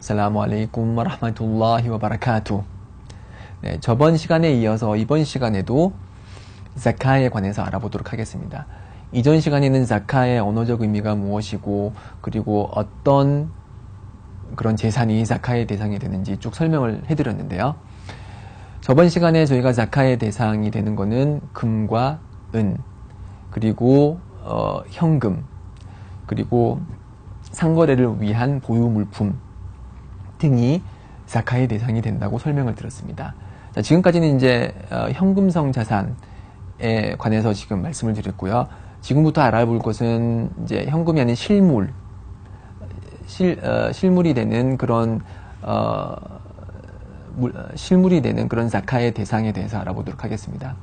Assalamu alaikum wa rahmatullahi wa barakatuh. 네, 저번 시간에 이어서 이번 시간에도 자카에 관해서 알아보도록 하겠습니다. 이전 시간에는 자카의 언어적 의미가 무엇이고 그리고 어떤 그런 재산이 자카의 대상이 되는지 쭉 설명을 해드렸는데요. 저번 시간에 저희가 자카의 대상이 되는 거는 금과 은, 그리고 현금, 그리고 상거래를 위한 보유 물품 등이 자카의 대상이 된다고 설명을 드렸습니다. 자, 지금까지는 이제 현금성 자산에 관해서 지금 말씀을 드렸고요. 지금부터 알아볼 것은 이제 현금이 아닌 실물이 되는 그런 실물이 되는 그런 자카의 대상에 대해서 알아보도록 하겠습니다.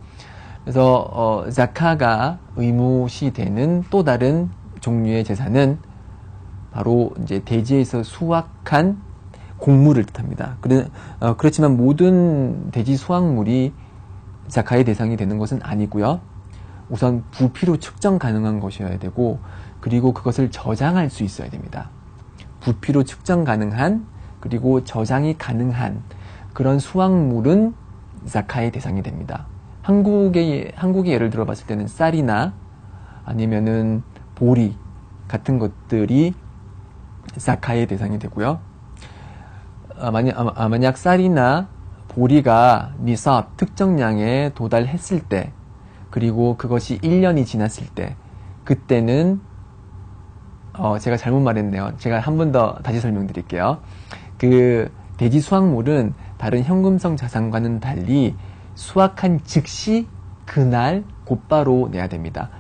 그래서 자카가 의무시 되는 또 다른 종류의 재산은 바로 이제 대지에서 수확한 곡물을 뜻합니다. 그렇지만 모든 대지 수확물이 자카의 대상이 되는 것은 아니고요. 우선 부피로 측정 가능한 것이어야 되고, 그리고 그것을 저장할 수 있어야 됩니다. 부피로 측정 가능한, 그리고 저장이 가능한 그런 수확물은 자카의 대상이 됩니다. 한국의 예를 들어봤을 때는 쌀이나 아니면은 보리 같은 것들이 자카의 대상이 되고요. 만약 쌀이나 보리가 니삽 특정량에 도달했을 때, 그리고 그것이 1년이 지났을 때, 그때는 제가 잘못 말했네요. 제가 한 번 더 다시 설명드릴게요. 그 대지 수확물은 다른 현금성 자산과는 달리 수확한 즉시 그날 곧바로 내야 됩니다.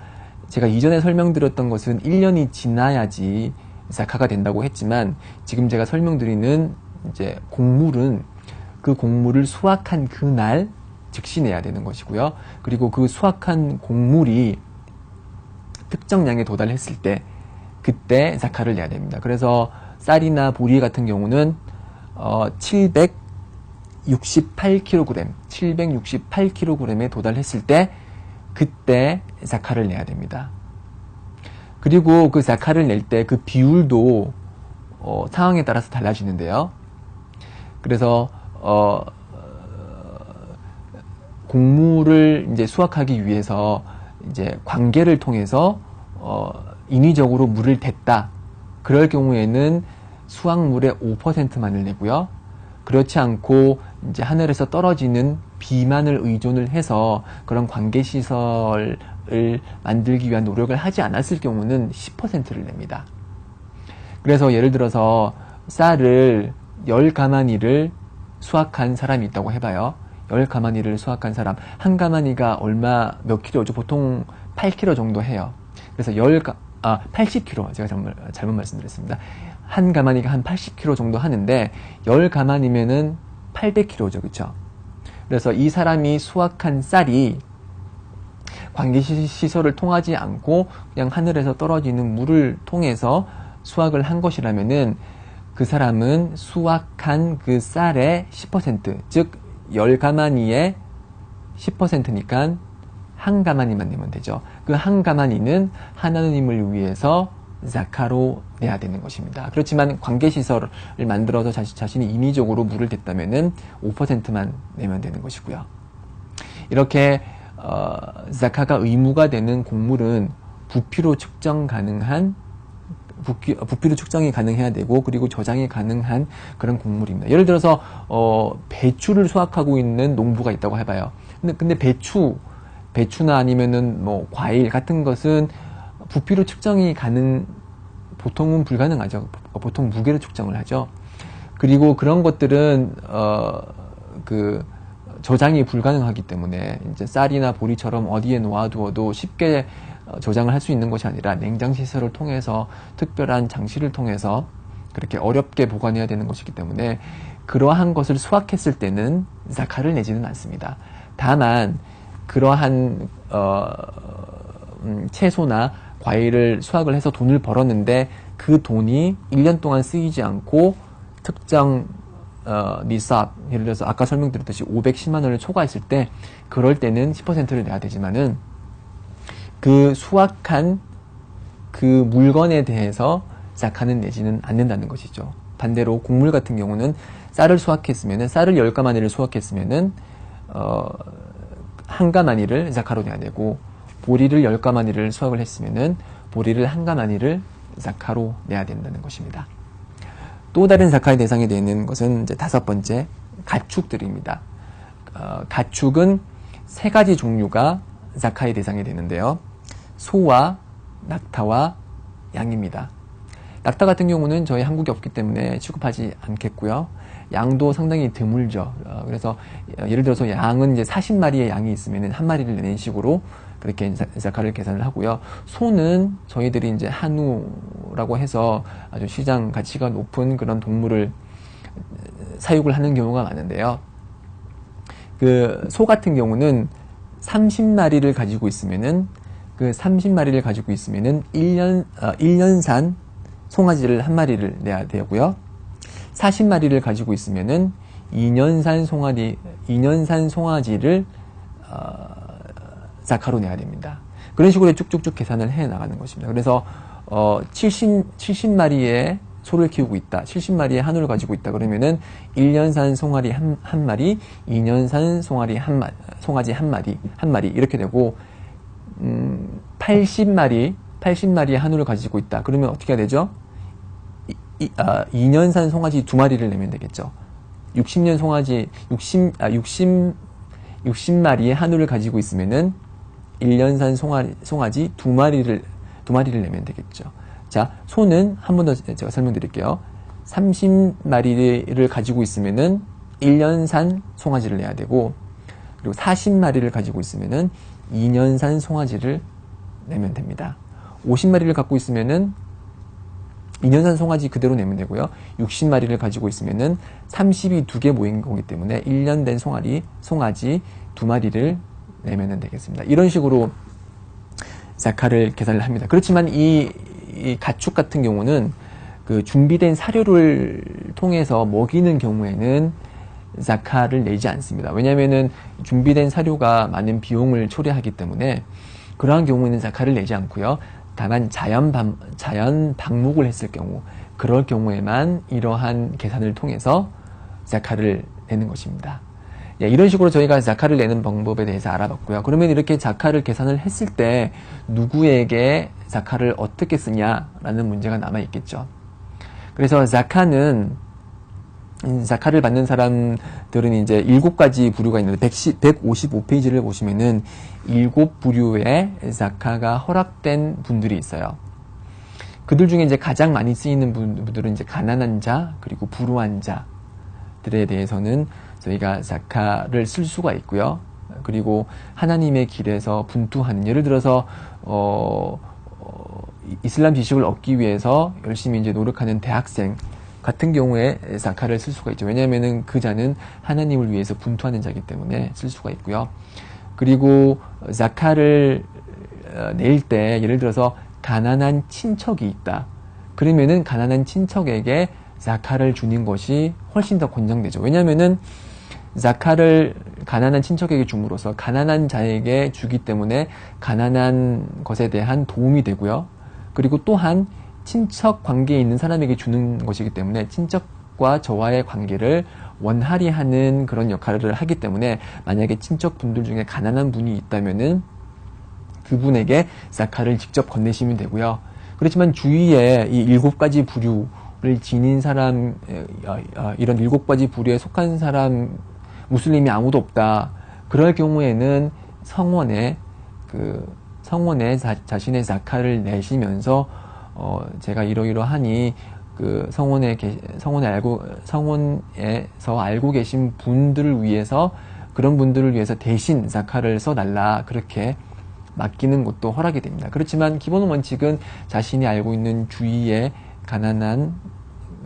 제가 이전에 설명드렸던 것은 1년이 지나야지 자카가 된다고 했지만, 지금 제가 설명드리는 이제 곡물은 그 곡물을 수확한 그날 즉시 내야 되는 것이고요. 그리고 그 수확한 곡물이 특정량에 도달했을 때 그때 자카를 내야 됩니다. 그래서 쌀이나 보리 같은 경우는 768kg에 도달했을 때 그때 자카를 내야 됩니다. 그리고 그 자카를 낼 때 그 비율도 상황에 따라서 달라지는데요. 그래서 곡물을 이제 수확하기 위해서 이제 관계를 통해서 인위적으로 물을 댔다. 그럴 경우에는 수확물의 5%만을 내고요. 그렇지 않고 이제 하늘에서 떨어지는 비만을 의존을 해서 그런 관계 시설을 만들기 위한 노력을 하지 않았을 경우는 10%를 냅니다. 그래서 예를 들어서 쌀을 10가마니를 수확한 사람이 있다고 해봐요. 10가마니를 수확한 사람, 한 가마니가 몇 킬로죠? 보통 8kg 정도 해요. 그래서 80kg, 제가 잘못 말씀드렸습니다. 한 가마니가 한 80kg 정도 하는데 10가마니면은 800kg죠, 그쵸? 그래서 이 사람이 수확한 쌀이 관계시설을 통하지 않고 그냥 하늘에서 떨어지는 물을 통해서 수확을 한 것이라면은 그 사람은 수확한 그 쌀의 10%, 즉 10가마니의 10%니까 한 가마니만 내면 되죠. 그 한 가마니는 하나님을 위해서 자카로 내야 되는 것입니다. 그렇지만 관계시설을 만들어서 자신이 인위적으로 물을 댔다면은 5%만 내면 되는 것이고요. 이렇게 자카가 의무가 되는 곡물은 부피로 측정이 가능해야 되고, 그리고 저장이 가능한 그런 곡물입니다. 예를 들어서 배추를 수확하고 있는 농부가 있다고 해봐요. 근데 배추나 아니면은 뭐 과일 같은 것은 부피로 측정이 보통은 불가능하죠. 보통 무게로 측정을 하죠. 그리고 그런 것들은 저장이 불가능하기 때문에 이제 쌀이나 보리처럼 어디에 놓아두어도 쉽게 저장을 할 수 있는 것이 아니라 냉장시설을 통해서, 특별한 장치를 통해서 그렇게 어렵게 보관해야 되는 것이기 때문에 그러한 것을 수확했을 때는 자카를 내지는 않습니다. 다만 그러한 채소나 과일을 수확을 해서 돈을 벌었는데 그 돈이 1년 동안 쓰이지 않고 특정 니삽, 예를 들어서 아까 설명드렸듯이 510만 원을 초과했을 때, 그럴 때는 10%를 내야 되지만은 그 수확한 그 물건에 대해서 자카는 내지는 않는다는 것이죠. 반대로 곡물 같은 경우는 쌀을 수확했으면은 쌀을 10가마니를 수확했으면은 한 가마니를 자카로 내야 되고 보리를 10가마니를 수확을 했으면은 보리를 한 가마니를 자카로 내야 된다는 것입니다. 또 다른 자카의 대상이 되는 것은 이제 5번째 가축들입니다. 가축은 3가지 종류가 자카의 대상이 되는데요. 소와 낙타와 양입니다. 낙타 같은 경우는 저희 한국에 없기 때문에 취급하지 않겠고요. 양도 상당히 드물죠. 그래서 예를 들어서 양은 이제 40마리의 양이 있으면 한 마리를 내는 식으로 그렇게 자카를 계산을 하고요. 소는 저희들이 이제 한우라고 해서 아주 시장 가치가 높은 그런 동물을 사육을 하는 경우가 많은데요. 그 소 같은 경우는 30마리를 가지고 있으면은 그 30마리를 가지고 있으면은 1년산 송아지를 한 마리를 내야 되고요. 40마리를 가지고 있으면은 2년산 송아지를 자카로 내야 됩니다. 그런 식으로 쭉쭉쭉 계산을 해 나가는 것입니다. 그래서 70마리의 소를 키우고 있다. 70마리의 한우를 가지고 있다. 그러면은 1년산 송아리 한 마리, 2년산 송아지 한 마리 이렇게 되고 80마리의 한우를 가지고 있다. 그러면 어떻게 해야 되죠? 2년산 송아지 2마리를 내면 되겠죠. 60마리의 한우를 가지고 있으면은 1년산 송아지 2마리를 내면 되겠죠. 자, 소는 한 번 더 제가 설명드릴게요. 30마리를 가지고 있으면은 1년산 송아지를 내야 되고, 그리고 40마리를 가지고 있으면은 2년산 송아지를 내면 됩니다. 50마리를 갖고 있으면은 2년산 송아지 그대로 내면 되고요. 60마리를 가지고 있으면은 30이 2개 모인 거기 때문에 1년 된 송아지 2마리를 내면 되겠습니다. 이런 식으로 자카를 계산을 합니다. 그렇지만 이 가축 같은 경우는 그 준비된 사료를 통해서 먹이는 경우에는 자카를 내지 않습니다. 왜냐하면은 준비된 사료가 많은 비용을 초래하기 때문에 그러한 경우에는 자카를 내지 않고요. 다만 자연 방목을 했을 경우, 그럴 경우에만 이러한 계산을 통해서 자카를 내는 것입니다. 이런 식으로 저희가 자카를 내는 방법에 대해서 알아봤고요. 그러면 이렇게 자카를 계산을 했을 때 누구에게 자카를 어떻게 쓰냐라는 문제가 남아 있겠죠. 그래서 자카를 받는 사람들은 이제 7가지 부류가 있는데 155페이지를 보시면은 7부류의 자카가 허락된 분들이 있어요. 그들 중에 이제 가장 많이 쓰이는 분들은 이제 가난한 자, 그리고 불우한 자들에 대해서는 저희가 자카를 쓸 수가 있고요. 그리고 하나님의 길에서 분투하는, 예를 들어서 이슬람 지식을 얻기 위해서 열심히 이제 노력하는 대학생 같은 경우에 자카를 쓸 수가 있죠. 왜냐하면은 그 자는 하나님을 위해서 분투하는 자이기 때문에 쓸 수가 있고요. 그리고 자카를 낼 때 예를 들어서 가난한 친척이 있다. 그러면은 가난한 친척에게 자카를 주는 것이 훨씬 더 권장되죠. 왜냐하면은 자카를 가난한 친척에게 줌으로써 가난한 자에게 주기 때문에 가난한 것에 대한 도움이 되고요. 그리고 또한 친척 관계에 있는 사람에게 주는 것이기 때문에 친척과 저와의 관계를 원활히 하는 그런 역할을 하기 때문에 만약에 친척분들 중에 가난한 분이 있다면은 그분에게 자카를 직접 건네시면 되고요. 그렇지만 주위에 이 7가지 부류를 지닌 사람, 이런 7가지 부류에 속한 사람, 무슬림이 아무도 없다. 그럴 경우에는 성원에 자신의 자카를 내시면서 제가 이러이러하니 그 성원에서 알고 계신 분들을 위해서, 그런 분들을 위해서 대신 자카를 써달라, 그렇게 맡기는 것도 허락이 됩니다. 그렇지만 기본 원칙은 자신이 알고 있는 주위의 가난한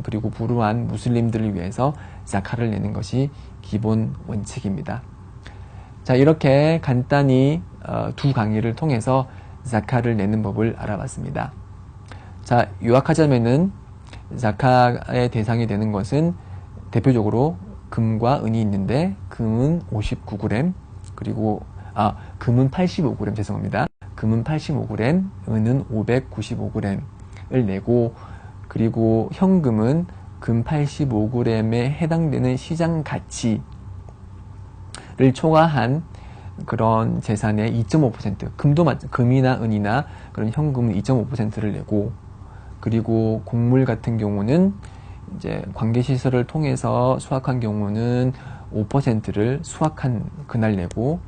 그리고 불우한 무슬림들을 위해서 자카를 내는 것이 기본 원칙입니다. 자, 이렇게 간단히 두 강의를 통해서 자카를 내는 법을 알아봤습니다. 자, 요약하자면은 자카의 대상이 되는 것은 대표적으로 금과 은이 있는데, 금은 59g, 그리고 금은 85g, 죄송합니다. 금은 85g, 은은 595g을 내고, 그리고 현금은 금 85g에 해당되는 시장 가치를 초과한 그런 재산의 2.5%, 금이나 은이나 그런 현금은 2.5%를 내고, 그리고 곡물 같은 경우는 이제 관계시설을 통해서 수확한 경우는 5%를 수확한 그날 내고,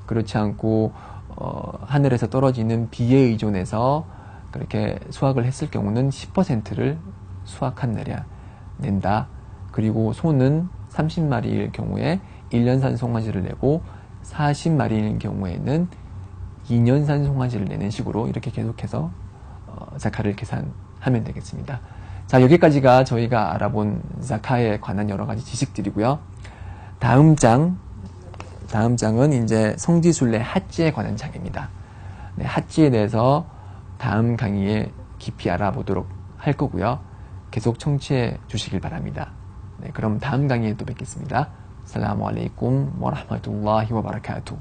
그렇지 않고 하늘에서 떨어지는 비에 의존해서 그렇게 수확을 했을 경우는 10%를 수확한 날이야 낸다. 그리고 소는 30마리일 경우에 1년산 송아지를 내고 40마리일 경우에는 2년산 송아지를 내는 식으로 이렇게 계속해서 자카를 계산하면 되겠습니다. 자, 여기까지가 저희가 알아본 자카에 관한 여러 가지 지식들이고요. 다음 장은 이제 성지순례 하지에 관한 장입니다. 네, 하지에 대해서 다음 강의에 깊이 알아보도록 할 거고요. 계속 청취해 주시길 바랍니다. 네, 그럼 다음 강의에 또 뵙겠습니다. 살라무 알레이쿰 와 라흐마투ல்லா히 와 바라카투.